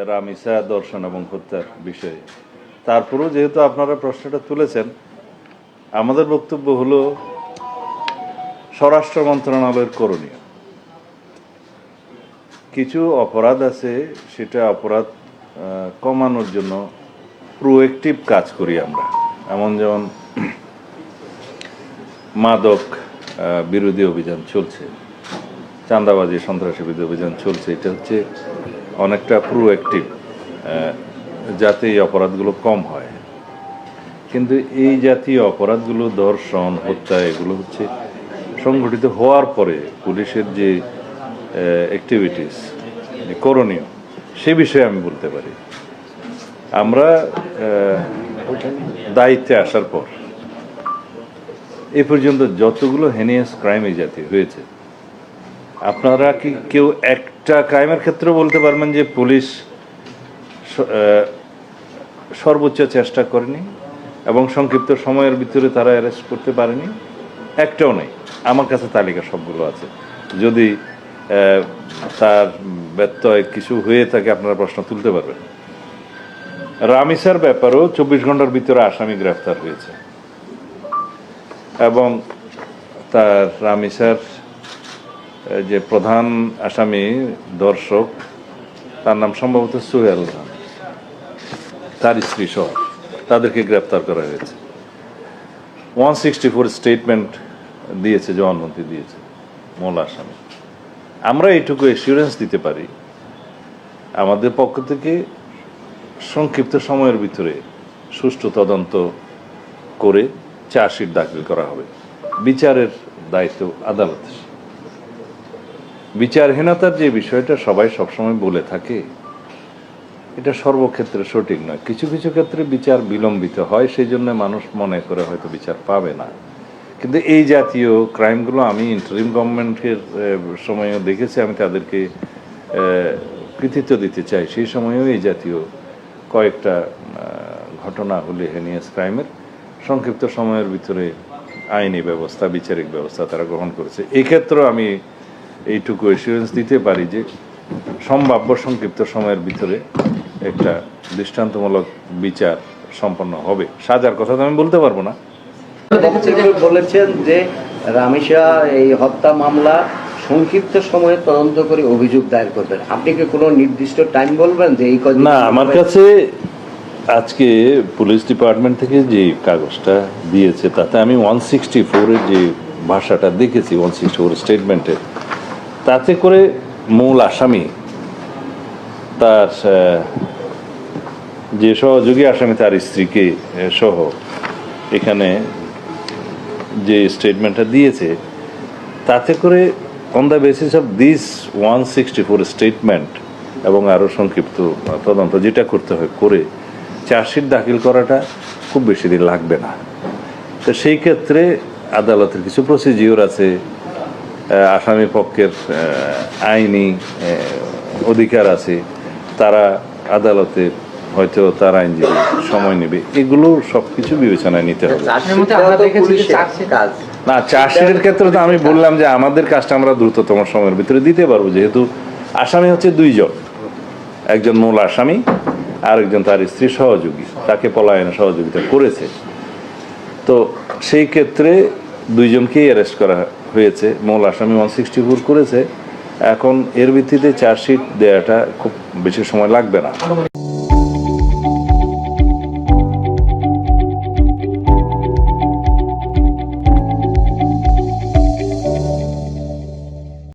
রামিসা দর্শন এবং হত্যার বিষয়ে। তারপরেও যেহেতু আপনারা প্রশ্নটা তুলেছেন, আমাদের বক্তব্য হলো স্বরাষ্ট্র মন্ত্রণালয়ের করণীয়। কিছু অপরাধ আছে, সেটা অপরাধ কমানোর জন্য প্রোঅ্যাক্টিভ কাজ করি আমরা। যেমন মাদক বিরোধী অভিযান চলছে, চাঁদাবাজি সন্ত্রাসী বিরোধী অভিযান চলছে। এটা হচ্ছে অনেকটা প্রোঅ্যাক্টিভ, যাতে এই অপরাধগুলো কম হয়। কিন্তু এই জাতীয় অপরাধগুলো, ধর্ষণ, হত্যা, এগুলো হচ্ছে সংগঠিত হওয়ার পরে পুলিশের যে অ্যাক্টিভিটিস, করণীয়, সে বিষয়ে আমি বলতে পারি। আমরা দায়িত্বে আসার পর এ পর্যন্ত যতগুলো হেনিয়াস ক্রাইম এই জাতীয় হয়েছে, আপনারা কি কেউ একটা ক্রাইমের ক্ষেত্রে বলতে পারবেন যে পুলিশ সর্বোচ্চ চেষ্টা করেনি এবং সংক্ষিপ্ত সময়ের ভিতরে তারা অ্যারেস্ট করতে পারেনি? একটাও নেই। আমার কাছে তালিকা সবগুলো আছে। যদি তার ব্যত্যয় কিছু হয়ে থাকে আপনারা প্রশ্ন তুলতে পারবেন। রামিসার ব্যাপারেও 24 ঘন্টার ভিতরে আসামি গ্রেফতার হয়েছে এবং তার রামিসার যে প্রধান আসামি দর্শক, তার নাম সম্ভবত সোহেল, তার স্ত্রী সহ তাদেরকে গ্রেপ্তার করা হয়েছে। 164 স্টেটমেন্ট দিয়েছে, জবানবন্দি দিয়েছে মূল আসামি। আমরা এইটুকু এসিউরেন্স দিতে পারি, আমাদের পক্ষ থেকে সংক্ষিপ্ত সময়ের ভিতরে সুষ্ঠু তদন্ত করে চার্জশিট দাখিল করা হবে। বিচারের দায়িত্ব আদালতের। বিচারহীনতার যে বিষয়টা সবাই সবসময় বলে থাকে, এটা সর্বক্ষেত্রে সঠিক নয়। কিছু কিছু ক্ষেত্রে বিচার বিলম্বিত হয়, সেই জন্য মানুষ মনে করে হয়তো বিচার পাবে না। কিন্তু এই জাতীয় ক্রাইমগুলো আমি ইন্টারিম গভর্নমেন্টের সময়ও দেখেছি। আমি তাদেরকে কৃতিত্ব দিতে চাই। সেই সময়েও এই জাতীয় কয়েকটা ঘটনা হলে হেনিয়াস ক্রাইমের সংক্ষিপ্ত সময়ের ভিতরে আইনি ব্যবস্থা, বিচারিক ব্যবস্থা তারা গ্রহণ করেছে। এক্ষেত্রেও আমি এইটুকু এসিউরেন্স দিতে পারি যে সম্ভাব্য সংক্ষিপ্ত সময়ের ভিতরে একটা দৃষ্টান্তমূলক বিচার সম্পন্ন হবে। সাজার কথা তো আমি বলতে পারবো না। বলেছেন যে রামিসা এই হত্যা মামলা সংক্ষিপ্ত সময়ে তদন্ত করে অভিযোগ দায়ের করবেন। আপনি কি কোনো নির্দিষ্ট টাইম বলবেন যে এই না, আমার কাছে আজকে পুলিশ ডিপার্টমেন্ট থেকে যে কাগজটা দিয়েছে তাতে আমি 164-এর যে ভাষাটা দেখেছি, 164 স্টেটমেন্টে, তাতে করে মূল আসামি, তার যে সহযোগী আসামি, তার স্ত্রীকে সহ এখানে যে স্টেটমেন্টটা দিয়েছে, তাতে করে on the basis of this 164 statement এবং আরও সংক্ষিপ্ত তদন্ত যেটা করতে হয় করে চার্জশিট দাখিল করাটা খুব বেশি দিন লাগবে না। তো সেই ক্ষেত্রে আদালতের কিছু প্রসিজিওর আছে, আসামি পক্ষের আইনি অধিকার আছে, তারা আদালতে হয়তো তার আইনজীবী সময় নেবে, এগুলো সবকিছু বিবেচনায় নিতে হবে। না, চার্জশিটের ক্ষেত্রে তো আমি বললাম যে আমাদের কাজটা আমরা দ্রুততম সময়ের ভিতরে দিতে পারবো, যেহেতু আসামি হচ্ছে দুইজন, একজন মূল আসামি আর একজন তার স্ত্রী সহযোগী, তাকে পলায়নে সহযোগিতা করেছে। তো সেই ক্ষেত্রে দুইজনকেই অ্যারেস্ট করা হয়েছে। মূল আসামি 164 করেছে। এখন এর ভিত্তিতে চার্জশিট দেওয়াটা খুব বেশি সময় লাগবে না।